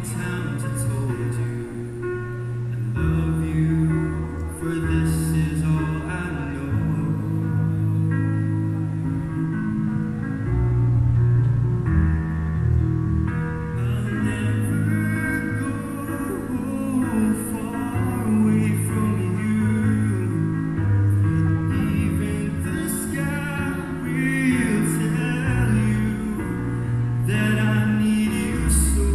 times I told you I love you, for this is all I know. I'll never go far away from you. Even the sky will tell you that I need you so.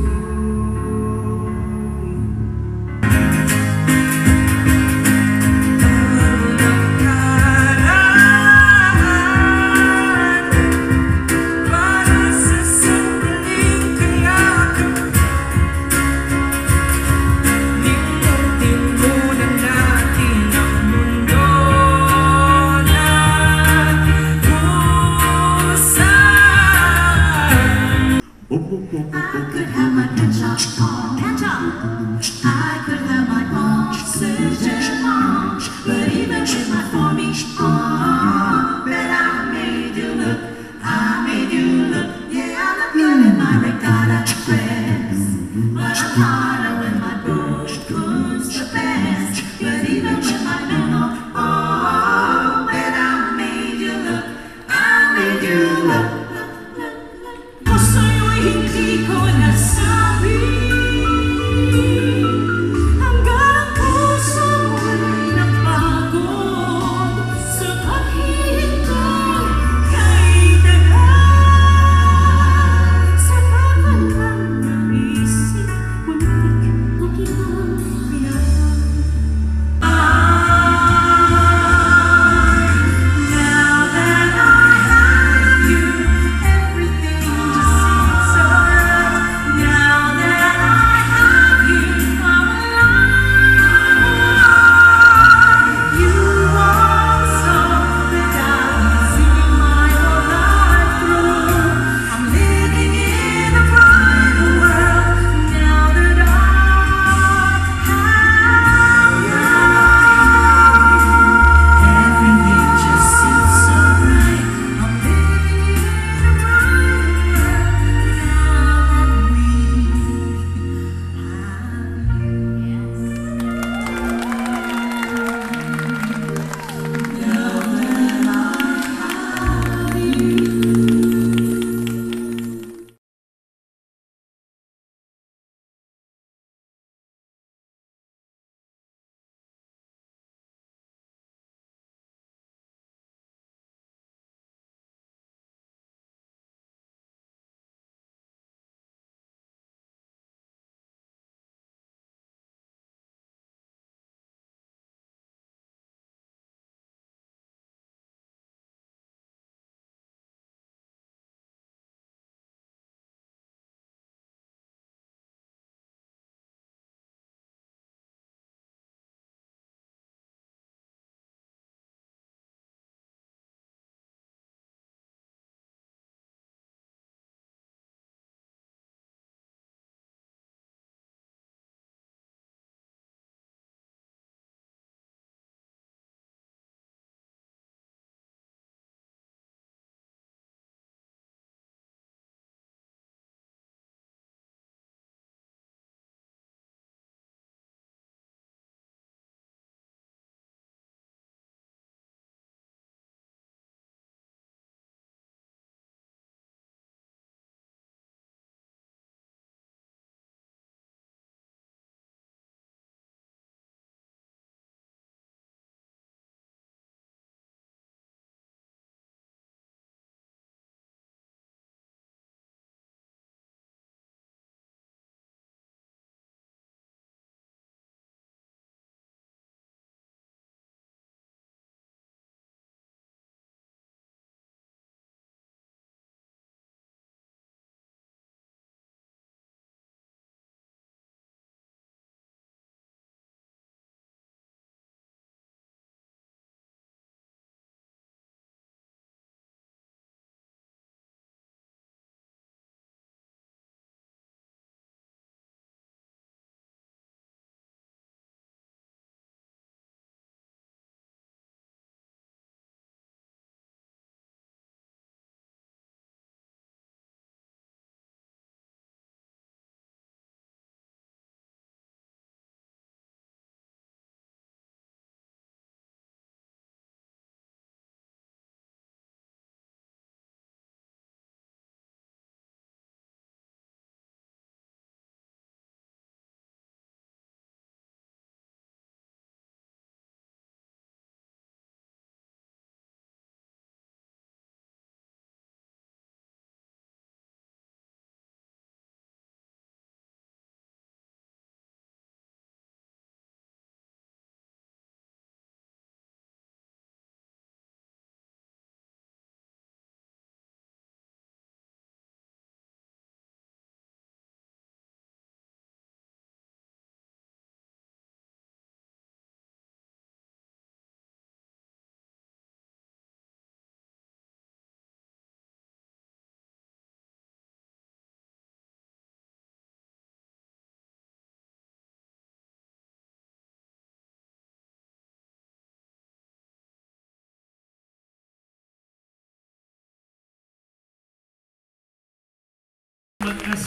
I could have my ketchup on ketchup. I could have my oxygen on. But even with my formation on, that I made you look, I made you look. Yeah, I look good in my regatta dress, but I'm harder when my bush puts the best. But even with my no, oh, that I made you look, I made you look. Hindi ko nasabi hanggang puso mo'y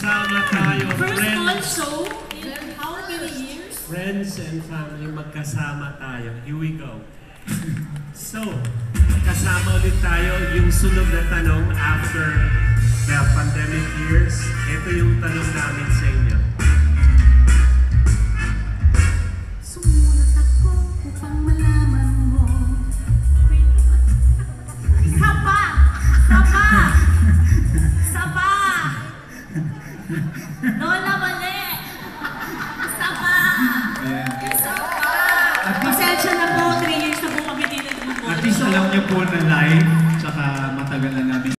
magkasama tayo. First also, in how many years? Friends and family, magkasama tayo. Here we go. So, magkasama ulit tayo. Yung sunod na tanong after the pandemic years, ito yung tanong namin sa inyo. Sumulat ako upang malaman mo. Sapa! Sapa! Sapa! Lola, mali! Sapa! Sapa! Pasensya na po, 3 years na po kami din nag-move. At least alam niyo po na live, tsaka matagal na namin.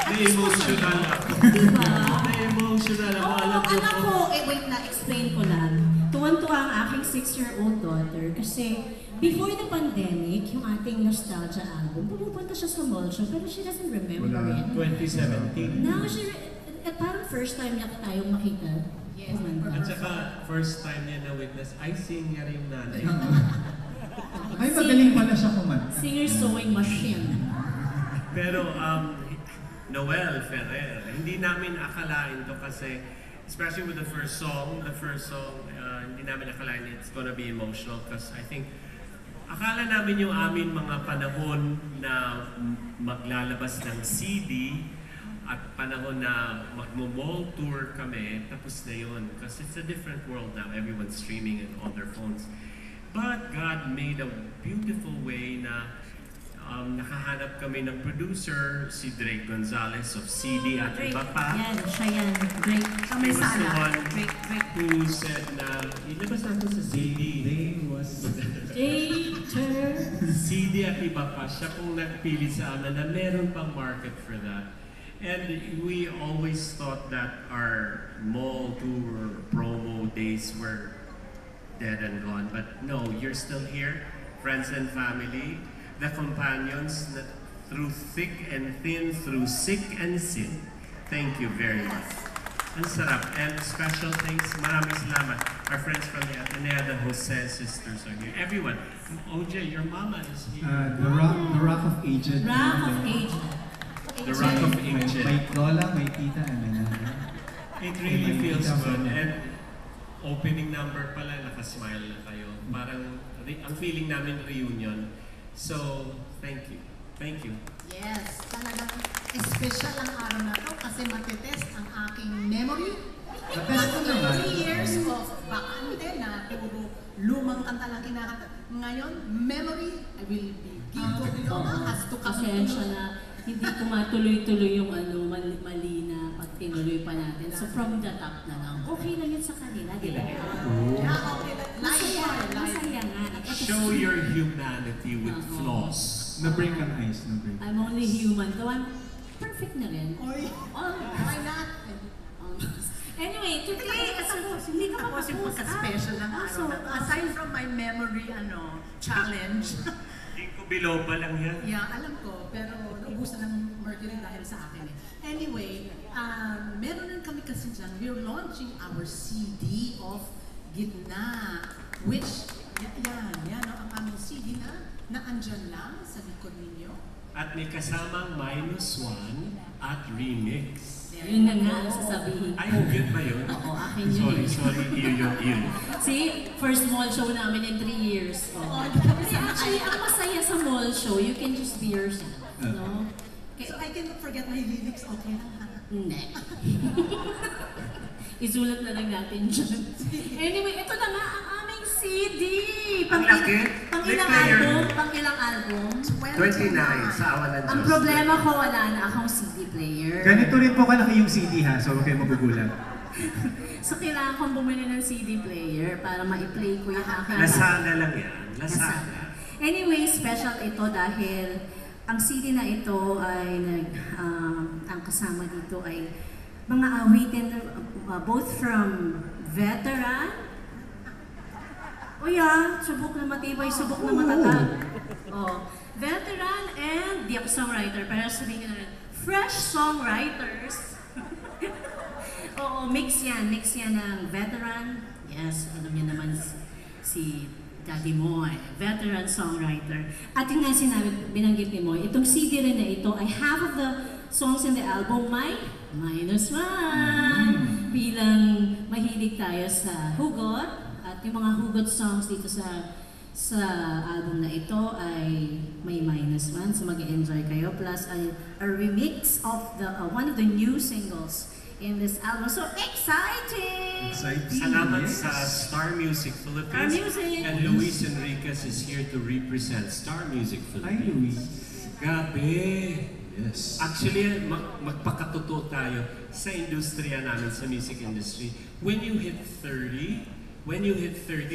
Na-emotional ako. Diba? Na-emotional ako. Oo, Alam niyo anak po. ko, wait na, explain ko lang. Tuwan-tuwa ang aking 6-year-old daughter kasi before the pandemic, yung ating nostalgia album, pumupunta siya sa mall show pero she doesn't remember Wala. it. 2017. Now, parang first time niya tayong makita. Yes. At saka, first time niya na-witness, ay sing niya rin nanay. Ay, magaling pala siya kumanta. Singer sewing machine. Pero, Noel Ferrer, hindi namin akalain to kasi, especially with the first song, hindi namin akalain it's gonna be emotional because I think, akala namin yung amin mga panahon na maglalabas ng CD at panahon na magmo-mall tour kami, tapos na yun. Because it's a different world now, everyone's streaming and on their phones. But God made a beautiful way na nakahanap kami ng producer, si Drake Gonzalez of CD at Drake, iba pa. yan, siya yan. Drake, He was the sala. one Drake. who said na, ilabas natin sa CD. Dater. CD at iba pa. Siya pong nagpili sa amin na meron pang market for that. And we always thought that our mall tour promo days were dead and gone. But no, you're still here, friends and family. The companions that through thick and thin, through sick and sin. Thank you very much. Ang sarap. And special thanks, maraming salamat. Our friends from the Atenea, the Jose sisters are here. Everyone. OJ, your mama is here. The Rock of Ages. Rock of Ages. The Rock of May Ages. lola, may tita, and then It really feels good. And opening number pala, nakasmile na kayo. Parang ang feeling namin reunion. So, thank you. Thank you. Yes, talagang special ang araw na to kasi matitest ang aking memory. After 3 years of bakante na puro lumang kanta lang kinakanta. Ngayon, memory, I will be Gigo Biloma has to come. Pasensya na hindi ko matuloy-tuloy yung mali na pag tinuloy pa natin. So from the top na lang. Okay lang yun sa kanila, di ba? Yeah, okay. Masaya nga. Show your humanity with flaws. na-break ang ice, na-break. I'm only human, though I'm perfect na rin. Oy, Almost. why not? Almost. Anyway, today, hindi ka pa Tapos yung pagka-special ng araw na to. Aside from my memory challenge, Ginkgo biloba lang yan. yeah, alam ko, pero naubusan ng mercury dahil sa akin eh. Anyway, meron rin kami kasi dyan, we're launching our CD of Gitna, which, yan, ang aming CD na andyan lang sa likod ninyo. At may kasamang -1 at remix. Yun na nga ang sasabihin ko. Ay, yun ba yun? Oo, akin yun. Sorry, yun. See, first mall show namin in 3 years. Oh, Actually, ang masaya sa mall show, you can just be yourself. No? so I cannot forget my lyrics, okay lang ha? Hindi. Isulat na lang natin dyan. Anyway, ito na nga ang aming CD! Ang laki. Pang-ilang May player. album? Pang-ilang album? 29 sa awan ng Diyos. Ang problema ko, wala na akong CD player. Ganito rin po kalaki yung CD ha, so huwag kayo magugulat. So, kailangan kong bumili ng CD player para ma-play ko yung aking... Lasana lang yan. Lasana. Anyway, special ito dahil ang CD na ito ay ang kasama dito ay mga awitin both from veteran. O yan, subok na matibay, subok na matatag. Oh, veteran and di ako songwriter, pero sabihin na rin, fresh songwriters. Oo, mix yan ng veteran. Yes, alam niyo naman si Daddy Moy, veteran songwriter. At yun nga sinabi, binanggit ni Moy, itong CD rin na ito ay half of the songs in the album may -1. Bilang mahilig tayo sa hugot, at yung mga hugot songs dito sa album na ito ay may -1, so mag-enjoy kayo. Plus a remix of one of the new singles in this album. So exciting! Exciting! Salamat Yes. sa Star Music Philippines. Star Music. And Luis Enriquez is here to represent Star Music Hi, Philippines. Luis. Gabi! Yes. Actually, magpakatotoo tayo sa industriya namin, sa music industry. When you hit 30,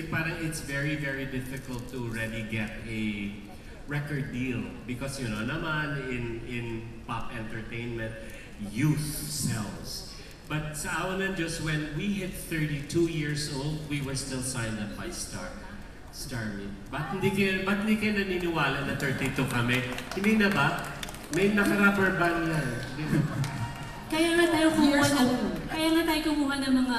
parang it's very, very difficult to really get a record deal. Because, naman, in pop entertainment, youth sells. But sa awan ng Diyos, when we hit 32 years old, we were still signed up by Star Music. Ba't hindi kayo naniniwala na 32 kami? Hindi na ba? May naka-rubber band na. Kaya nga tayo kumuha ng mga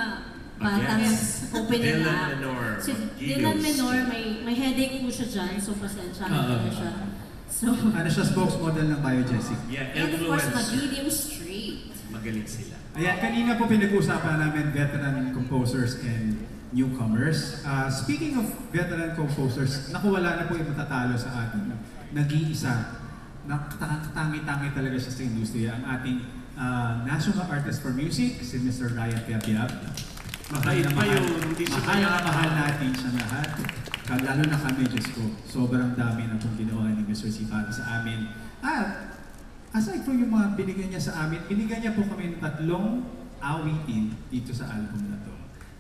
batang Yes. opening Dylan act. Menor, Si Gilos. Dylan Menor, may headache po siya dyan, so pasensya na siya. So, Ano siya, spokesmodel ng Biogesic. Yeah, and of course, influencer. Magidium Street. Magaling sila. Ayan, kanina po pinag-usapan namin veteran composers and newcomers. Speaking of veteran composers, wala na po yung matatalo sa atin. Nag-iisa, tangi-tangi talaga siya sa industriya. Ang ating National Artist for Music, si Mr. Ryan Piapiab. Mabait pa yun, hindi siya mahal natin siya lahat. Lalo na kami, Diyos ko, sobrang dami na pong ginawa ni Mr. C para sa amin. At aside from yung mga binigyan niya sa amin, binigyan niya po kami ng 3 awitin dito sa album na to.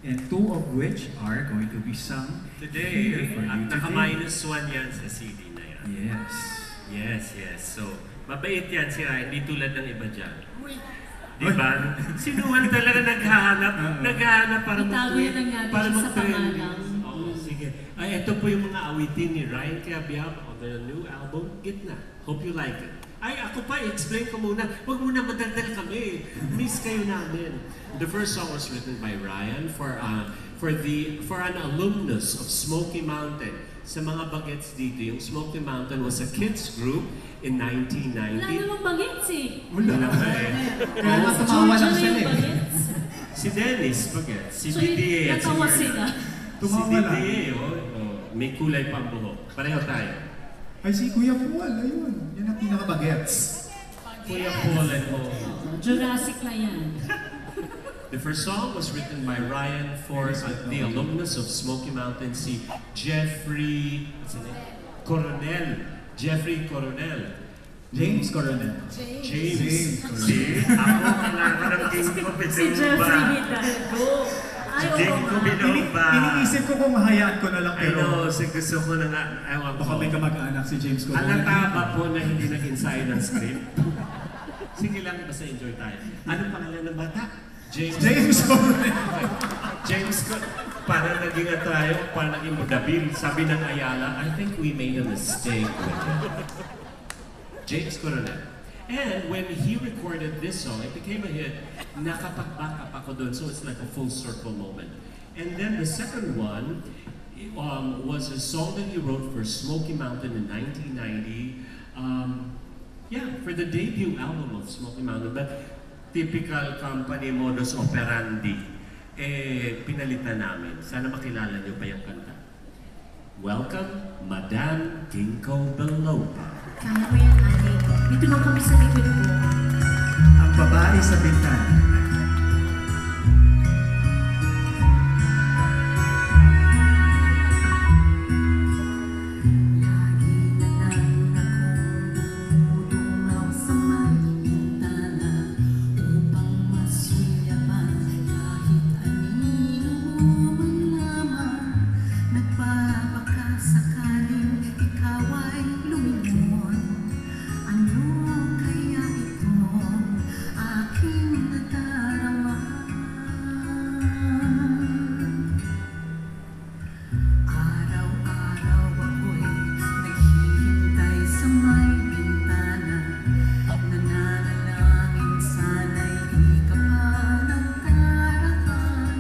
And 2 of which are going to be sung Today, here for at you today. naka-1 yan sa CD na yan. Yes. Yes. So, mabait yan si Ryan, hindi tulad ng iba dyan. Uy, Di ba? Sinuhan talaga naghahanap para Itago na lang natin para siya sa mag-trend. pangalan. Oo, sige. Ay, ito po yung mga awitin ni Ryan Cabiab on the new album, Gitna. Hope you like it. Ay, ako pa, explain ko muna. Huwag muna madaldal kami. Miss kayo namin. The first song was written by Ryan for an alumnus of Smoky Mountain. Sa mga bagets dito, yung Smoky Mountain was a kids group in 1990. Wala namang bagets eh. Wala. Kaya Oh, tumawa lang Georgia na sila yung eh. bagets. Si Dennis bagets. Si So Didier at si natawa Merlin. sila. Si Tumawa lang. Didier, may kulay pa ang buhok. Pareho tayo. Ay, si Kuya Paul, ayun. Yan ang pinaka-bagets. Kuya Paul and Mo. Jurassic na yan. The first song was written by Ryan for the alumnus of Smoky Mountain, si Jeffrey, what's his name? Coronel. Jeffrey Coronel. James Coronel. James. Si ako kailangan ng King ko Si Jeffrey Hidalgo. Ay, oo King ko nga. Binoba. Iniisip ko kung hayaan ko na lang, I pero know, si gusto ko na nga, ewan baka ko. may kamag-anak si James Coronel. Halata ba po na hindi nag-ensayo ng script? Sige lang, basta enjoy tayo. Anong pangalan ng bata? James Coronel. James ko, para naging tayo, para naging Dabil, sabi ng Ayala, I think we made a mistake with him. James Coronel. And when he recorded this song, it became a hit, nakapag-back up ako dun, so it's like a full circle moment. And then the second one was a song that he wrote for Smoky Mountain in 1990. Yeah, for the debut album of Smoky Mountain, but typical company modus operandi, pinalitan namin. Sana makilala niyo pa yung kanta. Welcome, Madame Ginkgo Biloba. Kaya ko yan, Ani. Dito lang kami sa likod ko. Ang babae sa bintana. Lagi na lang akong dumudungaw sa may bintana upang masulyapan kahit anino man lamang. Nagbabaka sakaling ikaw ay lumingon. Ano kaya itong aking nadarama? Araw-araw ako'y naghihintay sa may bintana. Nananalangin sana'y di ka pa nagdaraan.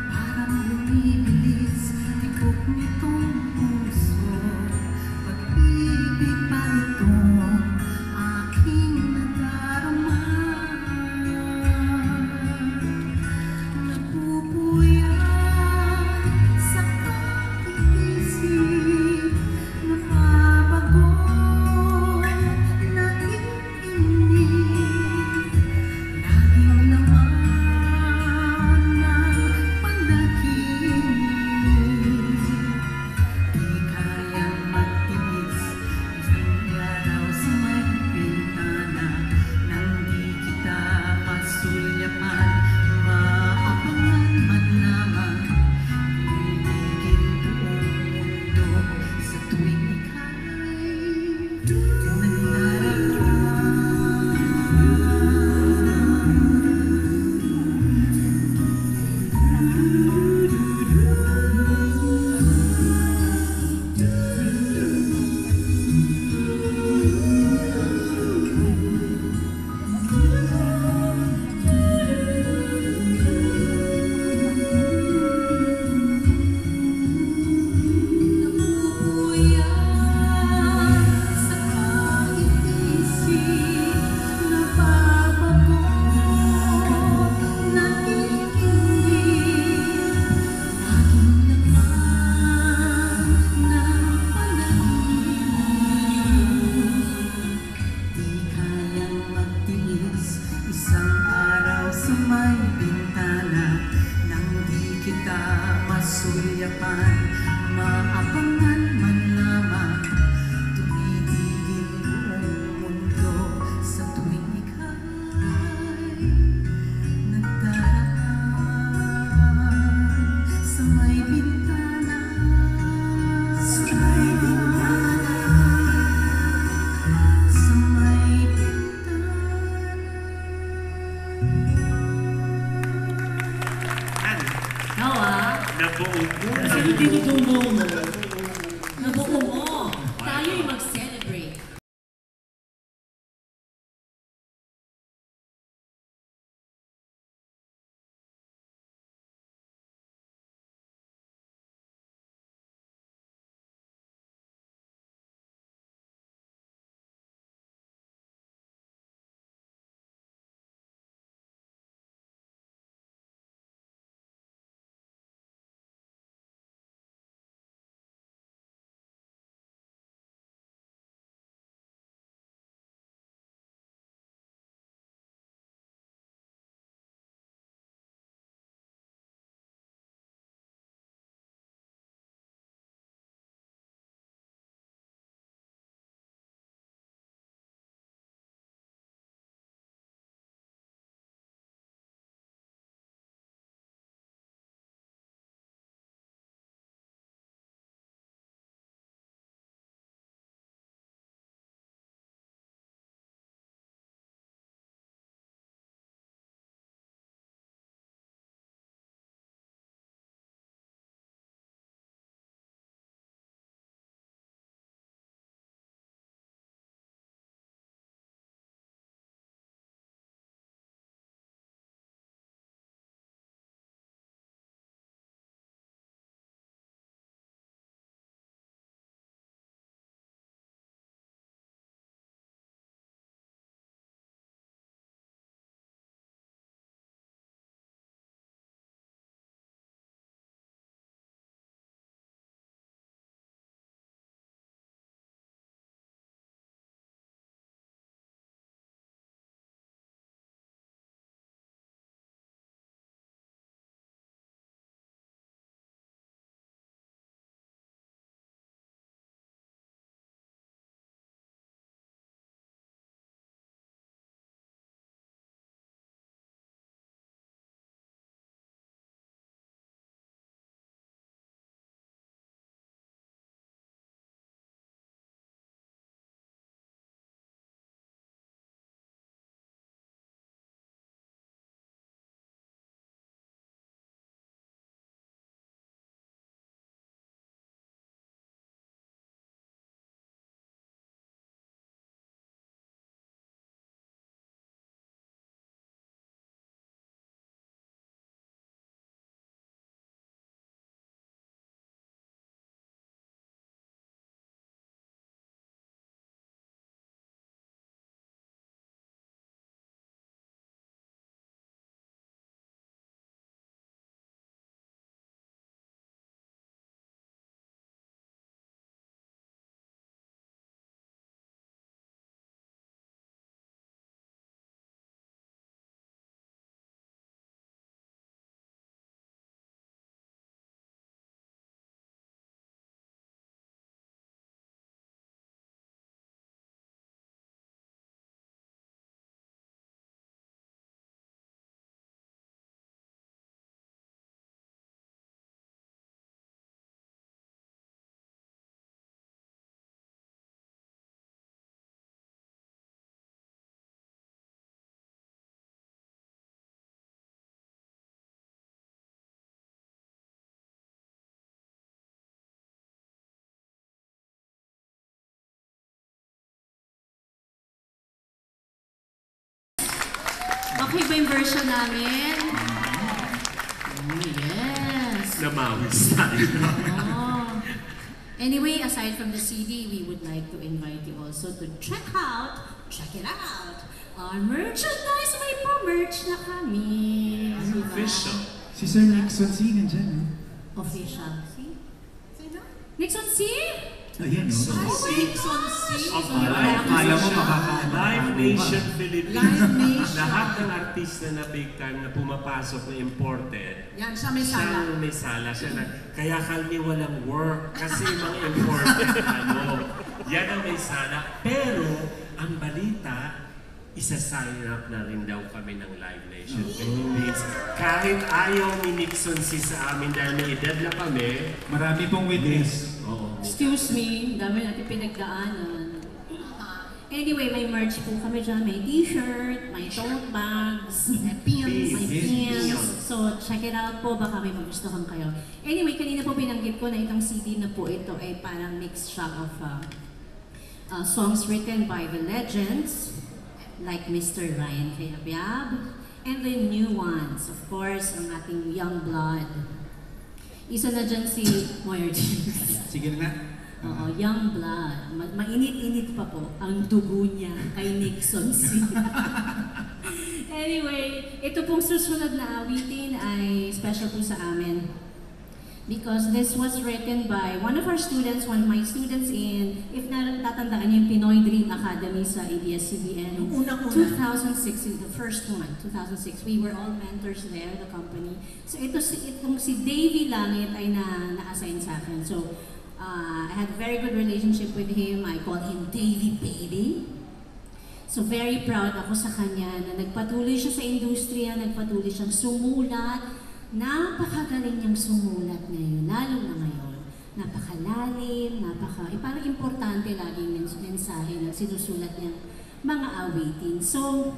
Parang bumibilis tibok nitong puso. Pag-ibig ba itong aking nadarama? Napupuyat sa kaisip, nababago, naiinip, laging laman ng panaginip. Di kayang magtiis, isang araw sa may bintana, nang di kita masulyapan, maabangan man lamang. Ibigin buong mundo sa tuwing ika'y napupuyat sa kaisip, nababago, naiinip, laging laman ng panaginip. Di kayang magtiis, isang araw sa may bintana, nang di kita masulyapan, maabangan man lamang. Tumitigil buong mundo sa tuwing ika'y nagdaraan sa may bintana. Sa may bintana. Sa may bintana. And Nawa, nabuo mo kasi dinudungo mo. Nabuo mo. Tayo'y mag-celebrate. Okay ba yung version namin? Oh, yes. Namawis tayo. Oh. Anyway, aside from the CD, we would like to invite you also to check it out, our merchandise. May pa-merch na kami. Diba? Official. Si Sir Nixon C. nandyan. Official. See? Sino? Nixon C? Ayan, no? Nixon C. Of Akala mo makakaano. Live Nation Philippines. Live Nation. Lahat ng artista na big time na pumapasok na imported, Yan, siya may sala. siya may sala. Siya na, kaya kami walang work kasi mga imported yan ang may sala. Pero, ang balita, isa-sign up na rin daw kami ng Live Nation Philippines. Kahit ayaw ni Nixon si sa amin dahil may edad na kami, Marami pong witness. oo. Excuse me, dami natin pinagdaanan. Anyway, may merch po kami dyan. May t-shirt, may tote bags, may pins. So, check it out po. Baka may magustuhan kayo. Anyway, kanina po binanggit ko na itong CD na po ito ay parang mix siya of songs written by the legends like Mr. Ryan Cayabyab and the new ones, of course, ang ating young blood. Isa na dyan si Moyer Jeans. Sige na nga. Oo, young blood. Mainit-init pa po ang dugo niya kay Nixon C. Anyway, ito pong susunod na awitin ay special po sa amin. Because this was written by one of our students, one of my students in, if natatandaan niyo yung Pinoy Dream Academy sa ABS-CBN. Unang-una. 2006, the first one, 2006. We were all mentors there, the company. So itong si Davey Langit ay na-assign sa akin. So I had a very good relationship with him. I call him Davey Baby. So very proud ako sa kanya na nagpatuloy siya sa industriya, nagpatuloy siyang sumulat. Napakagaling niyang sumulat ngayon, lalo na ngayon. Napakalalim, parang importante laging mensahe na sinusulat niyang mga awitin. So,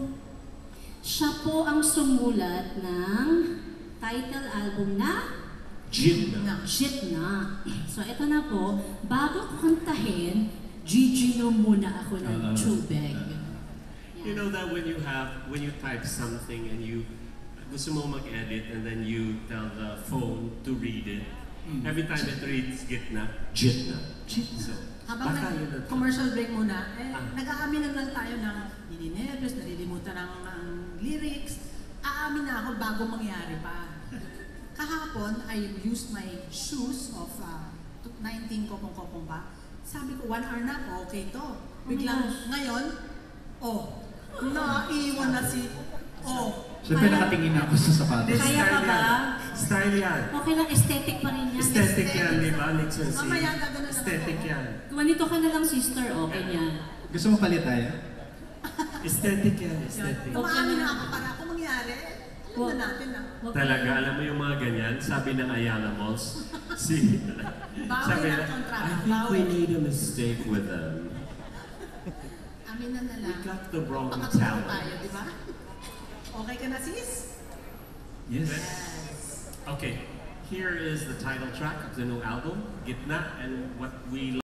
siya po ang sumulat ng title album na Jitna. Jitna. So, ito na po, bago ko kantahin, Gigino muna ako ng tubig. You know that when you type something and gusto mo mag-edit and then you tell the phone to read it, every time it reads Jitna. So, Habang baka yun ang- commercial break muna, nag-aamin lang tayo ng nininervous, nalilimutan ng lyrics. Aamin na ako bago mangyari pa. Kahapon, I used my shoes of 19 kopong-kopong pa. Sabi ko, 1 hour na, okay to. Biglang, ngayon, naiwan na si, Siyempre nakatingin na ako sa sapatos. Kaya ka ba? Style yan. Okay lang, aesthetic pa rin yan. Aesthetic yan, di ba, Nixon C? Mamaya gagano na Aesthetic ako. yan. Manito ka na lang, sister, okay yan. Gusto mo palit tayo? Aesthetic yan, aesthetic. Umaamin na ako para kung mangyari, alam na natin Wag- Talaga, alam mo yung mga ganyan, sabi ng Ayala Malls, sabi ng na, kontrata, I think we bawi. made a mistake with them. Amin na We lang. got the wrong Pangatlo talent. tayo, di ba? Okay ka na, sis? Yes. Okay, here is the title track of the new album, Gitna, and what we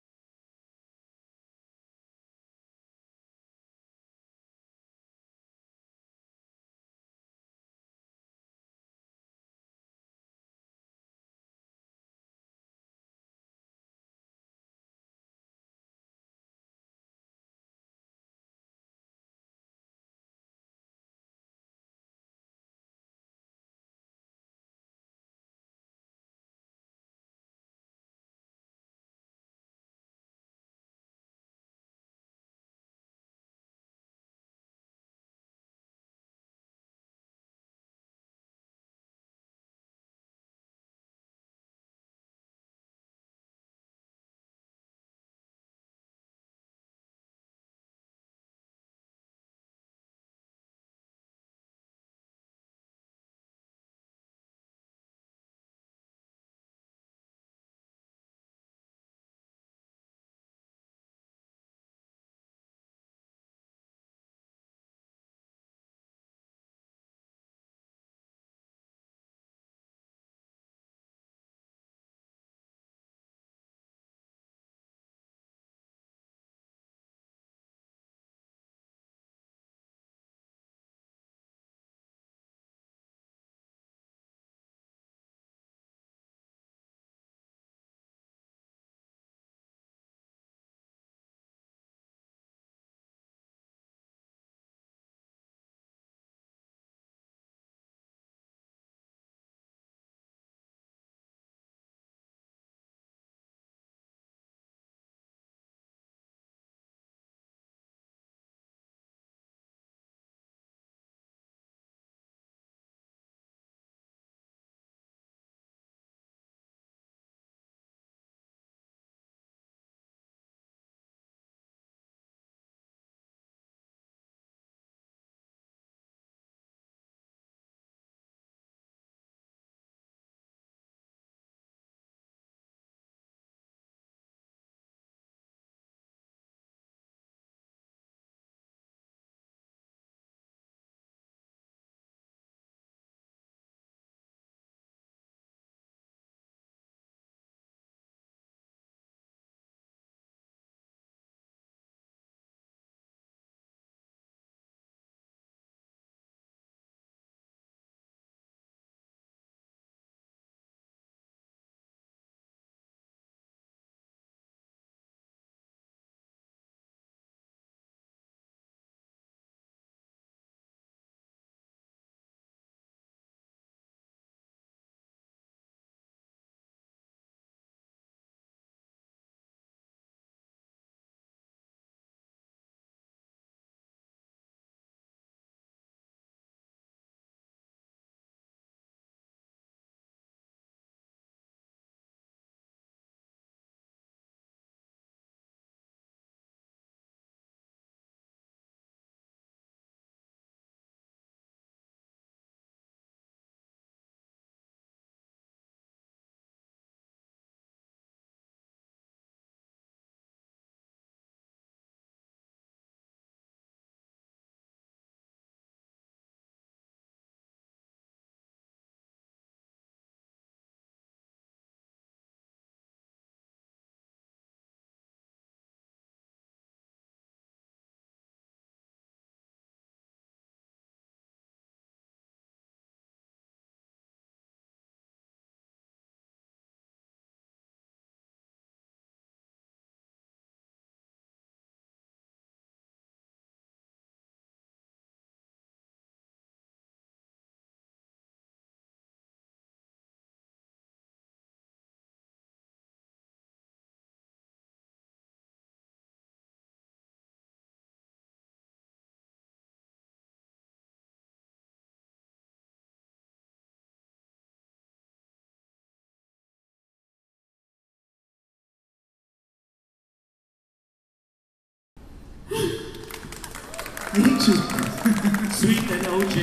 Sweet and OJ.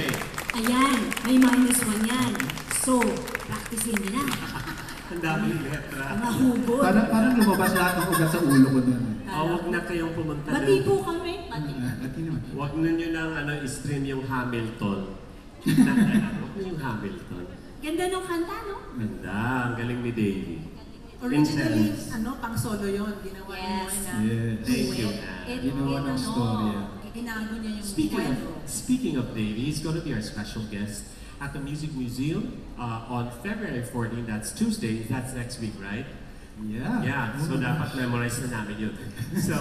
Ayan, may -1 yan. So, practicein nyo na. Ang daming letra. Mga hugot. Parang lumabas lahat ng ugat sa ulo ko doon. Huwag na kayong pumunta Bati doon. po kami. Bati. Lati naman. Huwag ninyo lang i-stream yung Hamilton. Huwag na yung Hamilton. Ganda ng kanta, no? Ganda, ang galing ni Davey. Originally, Intense. pang solo yon, ginawa niya Yes. na Yes. Thank you. Ginawa ng storya. Inago niya yung Speaking of Davey, he's going to be our special guest at the Music Museum on February 14. That's Tuesday. That's next week, right? Yeah. Yeah, so dapat memorize na namin yun. So,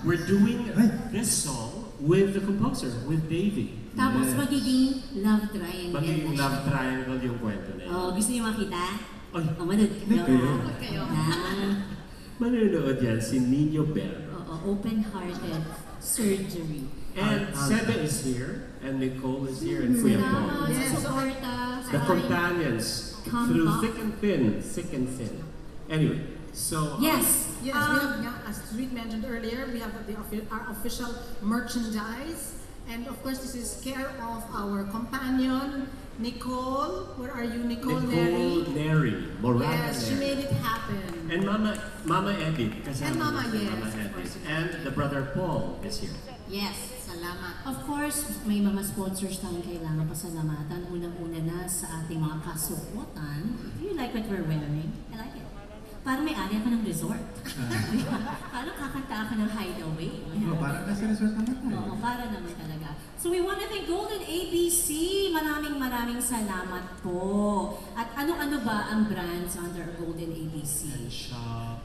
we're doing this song with the composer, with Davey. Tapos Yes. magiging love triangle. Magiging love triangle yung kwento na yun. Oh, gusto niyo makita? Ay, Manood kayo. kayo. manonood yan si Nino Berro. Open-hearted surgery. And Sebe is here, and Nicole is here, and Kuya Paul. Yes. Suporta. The companions Come through back. thick and thin. Anyway, so Yes. Yes, we have, as Reed mentioned earlier, we have our official merchandise. And of course, this is care of our companion, Nicole. Where are you, Nicole Neri? Neri, Morales. Yes, she made it happen. And Mama Edith. kasama And Mama, niya si yes, Mama of Edith. course. And the brother Paul is here. Yes. Salamat. Of course, may mga sponsors tayong kailangan pasalamatan. Unang-una na sa ating mga kasuotan. Do you like what we're wearing? I like it. Parang may ari ako ng resort. Parang kakanta ako ng hideaway. Oh, parang nasa resort naman tayo. Oo, para naman talaga. So we want to thank Golden ABC. Maraming salamat po. At ano-ano ba ang brands under Golden ABC? And shop.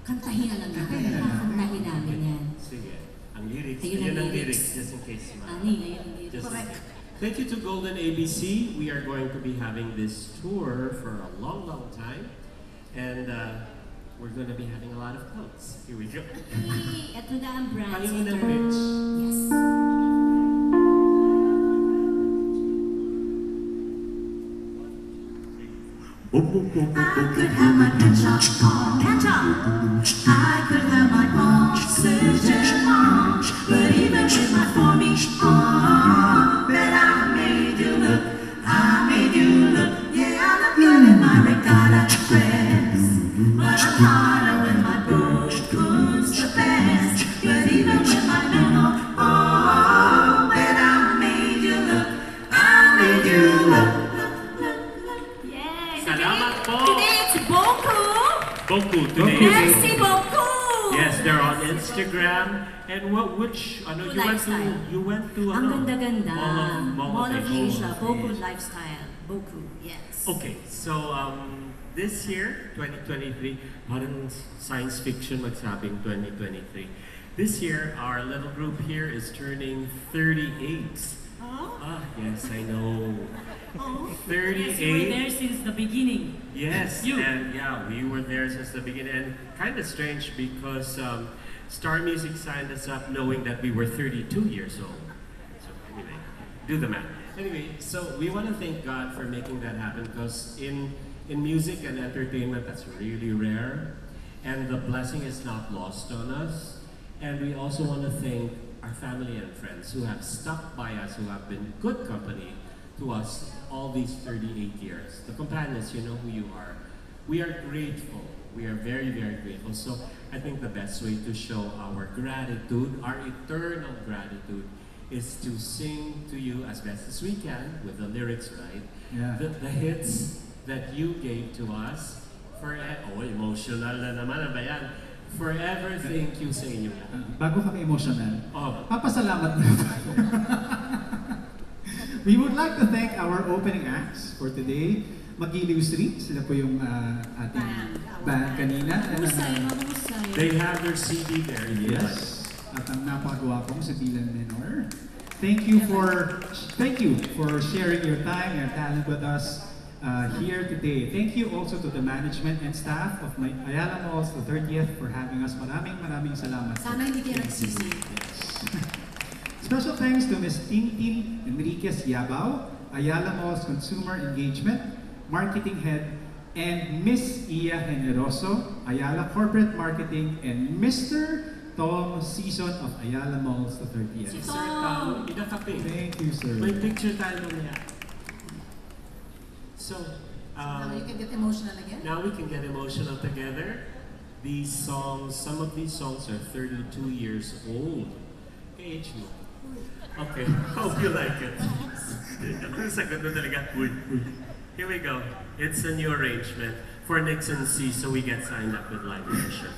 Kantahin na lang natin. Kantahin namin yan. Sige. Ang lyrics. Ayun ang Ayun ang lyrics. lyrics, just in case. Ani, ayun ang lyrics. Just in case. Thank you to Golden ABC. We are going to be having this tour for a long time. And we're going to be having a lot of clothes. Here we go. Hey, ito na ang brands. Pahingin ng under- Rich. Yes. I could have my ketchup on. Ketchup. I could have my oxygen on. But even with my forming on, bet I made you look. I made you look. Yeah, I look good in my regatta dress. But I'm harder when my book's the best. But even with my no, oh, bet I made you look. I made you look. Yes. Salamat po. Today it's Boku. Boku today. Merci Boku. Yes, they're on Instagram. And which, ano, Lifestyle. you went to, Ang ano? ganda-ganda. Mall of Asia. Boku Asia. Lifestyle. Boku. Yes. Okay, so this year, 2023, parang science fiction magsabing 2023. This year, our little group here is turning 38. Oh. Ah, yes, I know. Oh. 38. Yes, you were there since the beginning. Yes, You. and yeah, we were there since the beginning. And kind of strange because Star Music signed us up knowing that we were 32 years old. So anyway, do the math. Anyway, so we want to thank God for making that happen because in music and entertainment, that's really rare. And the blessing is not lost on us. And we also want to thank our family and friends who have stuck by us, who have been good company to us all these 38 years. The companions, you know who you are. We are grateful. We are very, very grateful. So I think the best way to show our gratitude, our eternal gratitude, is to sing to you as best as we can with the lyrics, right? Yeah. The hits that you gave to us. Emotional na naman. Ano ba yan? Forever thank you sa inyo. Bago kami emotional, Oh, papasalamat na tayo. We would like to thank our opening acts for today. Magiliw Street, sila po yung ating band kanina. Mahusay, mahusay. they have their CD there. Yes. At ang napakagwapong si Dylan Menor. Thank you for sharing your time, your talent with us here today. Thank you also to the management and staff of my Ayala Malls, the 30th, for having us. Maraming salamat. Sana hindi kayo nagsisi. Special thanks to Ms. Tintin Enriquez Yabao, Ayala Malls Consumer Engagement Marketing Head, and Ms. Iya Generoso, Ayala Corporate Marketing, and Mr. Tom Season of Ayala Malls, the 30th. Si Sir Tom, inakape. Thank you, sir. May picture tayo niya. So, Now you can get emotional again. now we can get emotional together. These songs, some of these songs are 32 years old. Age mo. Okay, hope you like it. Ang sagot mo talaga, uy, uy. Here we go. It's a new arrangement for Nixon C, so we get signed up with Live Nation.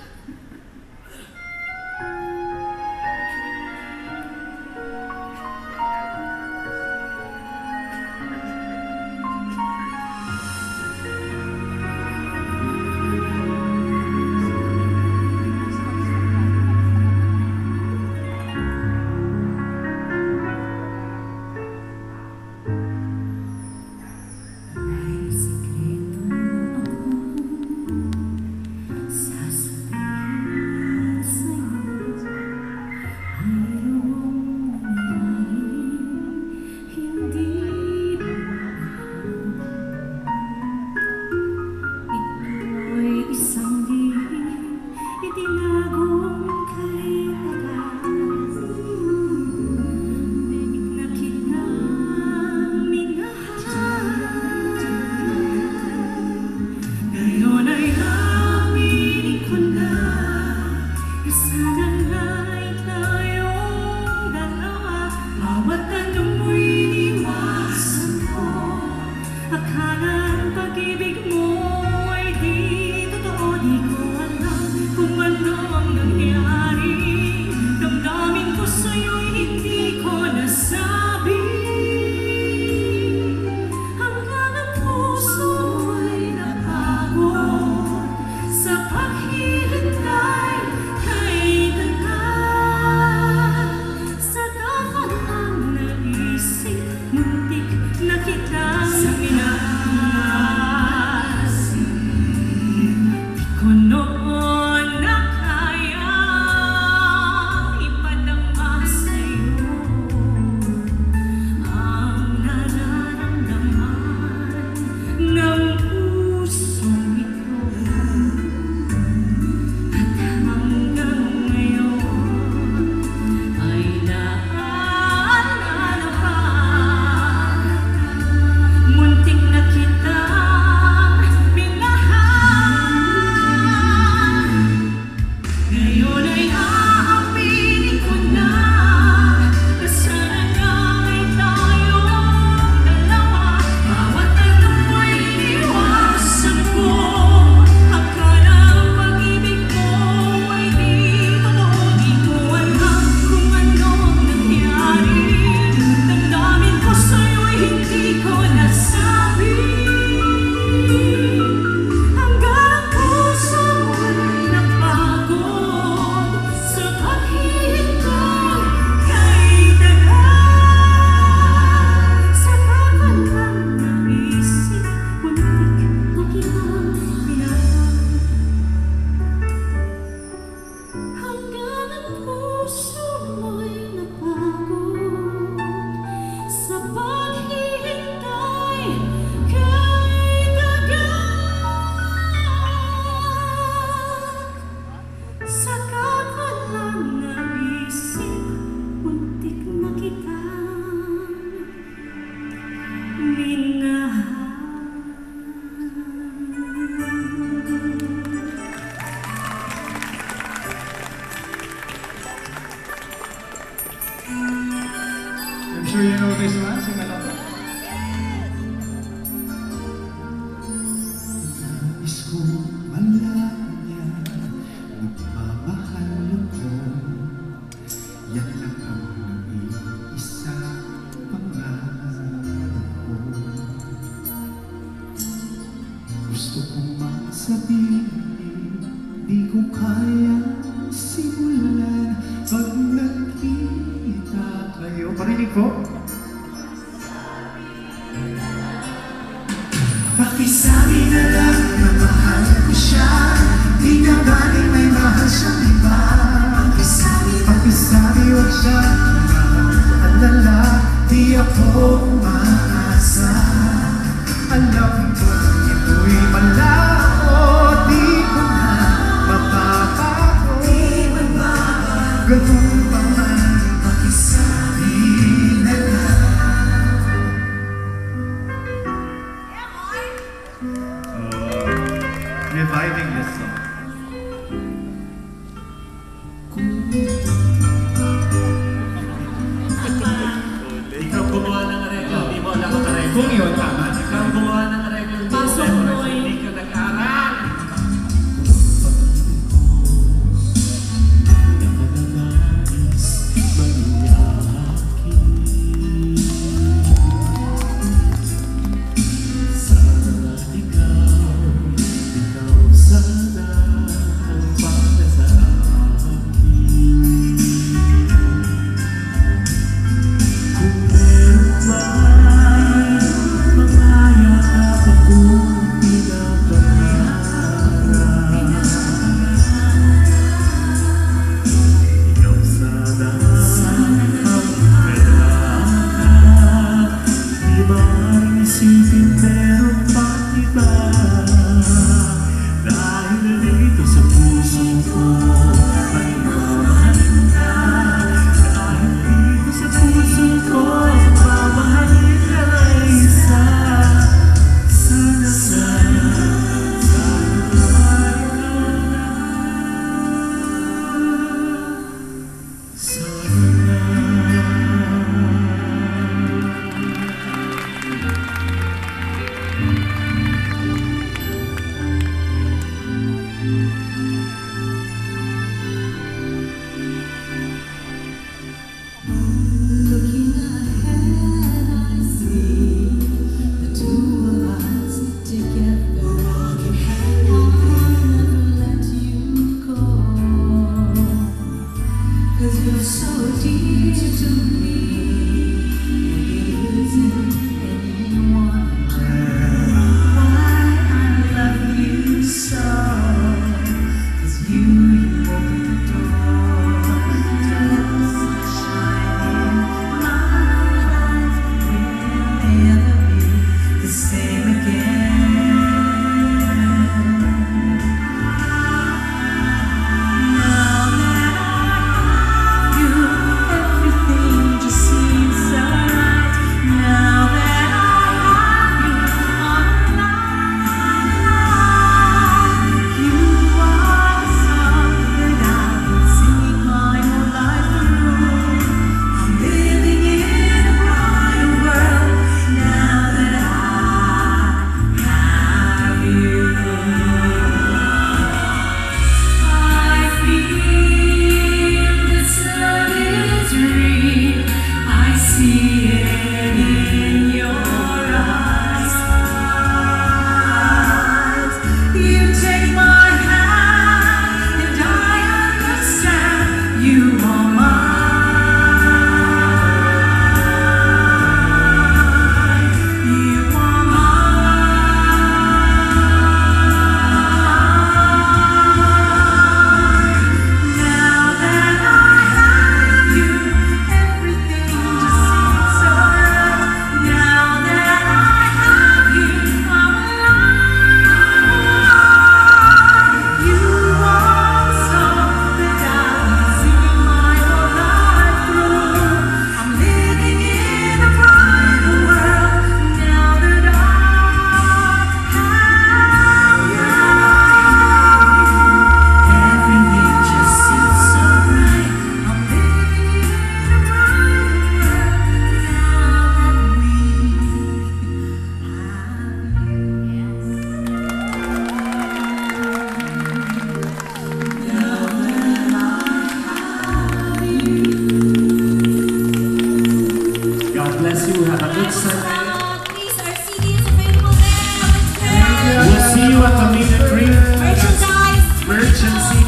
sure you know this one. Sing along. Nais kong malaman niya, nagmamahal ko. Yan lang ang nag-iisa pangarap ko. Gusto kong masabihin, di ko kaya simulan pag nakita kayo. Parinig po. Pakisabi na lang na mahal ko siya, di na galing may mahal siyang iba. Pakisabi huwag siya alala, di ako umaasa. Alam ko ito'y malao, di ko na mapapago.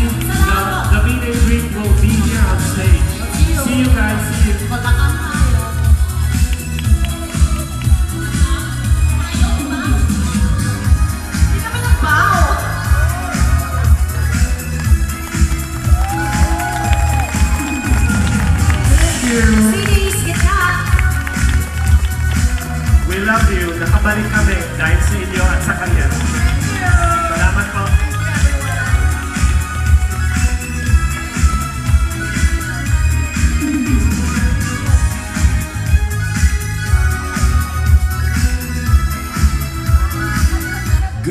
the meet and greet